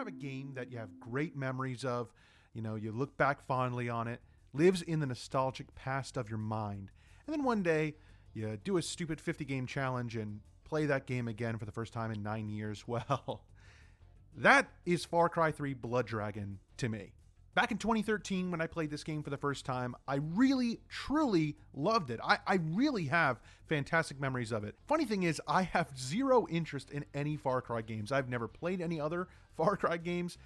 have a game that you have great memories of, you look back fondly on it, lives in the nostalgic past of your mind, and then one day you do a stupid 50 game challenge and play that game again for the first time in 9 years? Well, that is Far Cry 3 Blood Dragon to me. Back in 2013, when I played this game for the first time, I really, truly loved it. I really have fantastic memories of it. Funny thing is, I have zero interest in any Far Cry games. I've never played any other Far Cry games.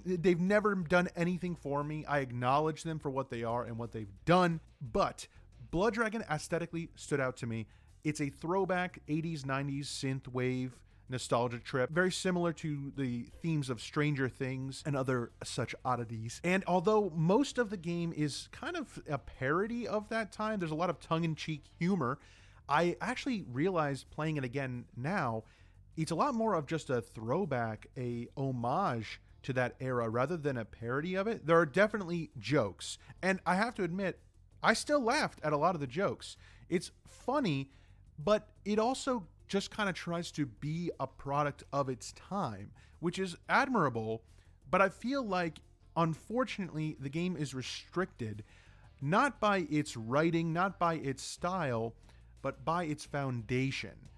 They've never done anything for me. I acknowledge them for what they are and what they've done, but Blood Dragon aesthetically stood out to me. It's a throwback 80s, 90s synth wave nostalgia trip, very similar to the themes of Stranger Things and other such oddities. And although most of the game is kind of a parody of that time, there's a lot of tongue-in-cheek humor. I actually realized playing it again now, it's a lot more of just a throwback, a homage to that era rather than a parody of it. There are definitely jokes, and I have to admit, I still laughed at a lot of the jokes. It's funny, but it also just kind of tries to be a product of its time, which is admirable. But I feel like, unfortunately, the game is restricted not by its writing, not by its style, but by its foundation.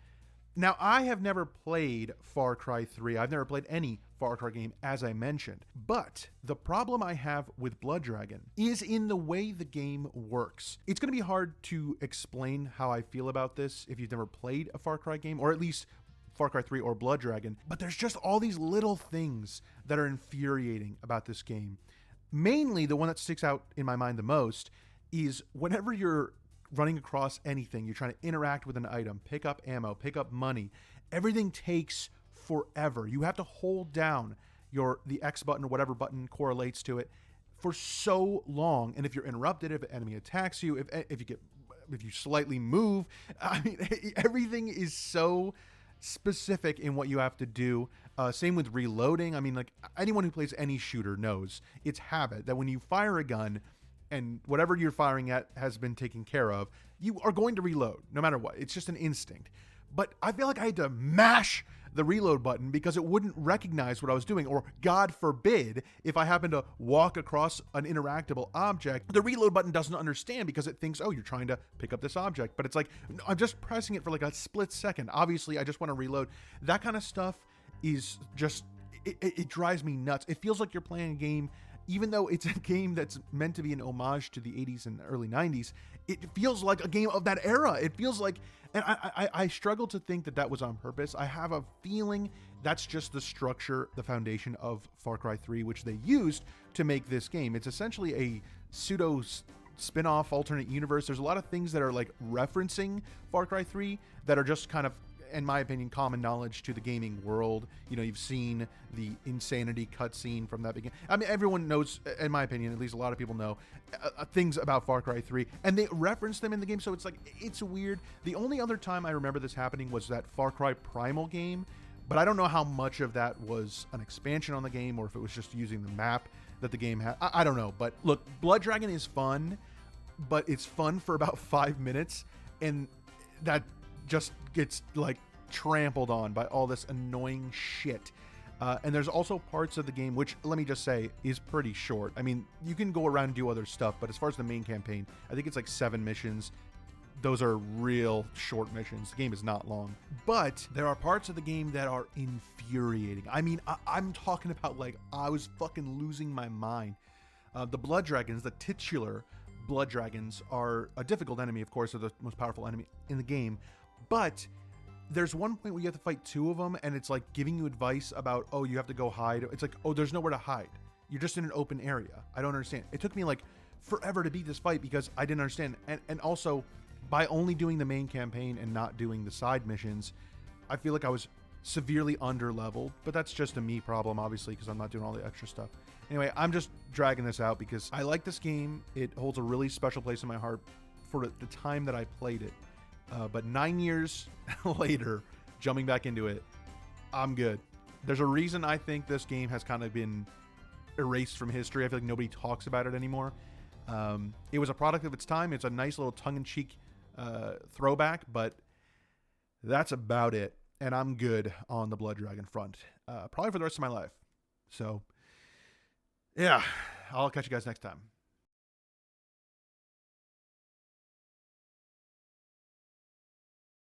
Now, I have never played Far Cry 3. I've never played any Far Cry game, as I mentioned. But the problem I have with Blood Dragon is in the way the game works. It's going to be hard to explain how I feel about this if you've never played a Far Cry game, or at least Far Cry 3 or Blood Dragon. But there's just all these little things that are infuriating about this game. Mainly, the one that sticks out in my mind the most is whenever you're running across anything, you're trying to interact with an item, pick up ammo, pick up money, everything takes forever. You have to hold down the X button or whatever button correlates to it for so long. And if you're interrupted, if an enemy attacks you, if you slightly move, I mean, everything is so specific in what you have to do. Same with reloading. I mean, like, anyone who plays any shooter knows it's habit that when you fire a gun and whatever you're firing at has been taken care of, you are going to reload no matter what. It's just an instinct. But I feel like I had to mash the reload button because it wouldn't recognize what I was doing. Or God forbid, if I happen to walk across an interactable object, the reload button doesn't understand because it thinks, oh, you're trying to pick up this object. But it's like, I'm just pressing it for like a split second. Obviously, I just want to reload. That kind of stuff is just, it drives me nuts. It feels like you're playing a game, even though it's a game that's meant to be an homage to the 80s and early 90s, it feels like a game of that era. It feels like, and I struggle to think that was on purpose. I have a feeling that's just the structure, the foundation of Far Cry 3, which they used to make this game. It's essentially a pseudo spin-off alternate universe. There's a lot of things that are like referencing Far Cry 3 that are just kind of, in my opinion, common knowledge to the gaming world. You've seen the insanity cutscene from that beginning. I mean, everyone knows, in my opinion, at least a lot of people know things about Far Cry 3, and they reference them in the game, so it's like, it's weird. The only other time I remember this happening was that Far Cry Primal game, but I don't know how much of that was an expansion on the game or if it was just using the map that the game had. I don't know, but look, Blood Dragon is fun, but it's fun for about 5 minutes, and that just gets like trampled on by all this annoying shit. And there's also parts of the game, which, let me just say, is pretty short. I mean, you can go around and do other stuff, but as far as the main campaign, I think it's like 7 missions. Those are real short missions. The game is not long. But there are parts of the game that are infuriating. I mean, I'm talking about, like, I was fucking losing my mind. The Blood Dragons, the titular Blood Dragons, are a difficult enemy, of course. They're the most powerful enemy in the game. But there's one point where you have to fight 2 of them, and it's like giving you advice about, oh, you have to go hide. It's like, oh, there's nowhere to hide. You're just in an open area. I don't understand. It took me like forever to beat this fight because I didn't understand. And also, by only doing the main campaign and not doing the side missions, I feel like I was severely under-leveled. But that's just a me problem, obviously, because I'm not doing all the extra stuff. Anyway, I'm just dragging this out because I like this game. It holds a really special place in my heart for the time that I played it. But 9 years later, jumping back into it, I'm good. There's a reason I think this game has kind of been erased from history. I feel like nobody talks about it anymore. It was a product of its time. It's a nice little tongue-in-cheek throwback, but that's about it. and I'm good on the Blood Dragon front, probably for the rest of my life. So, yeah, I'll catch you guys next time.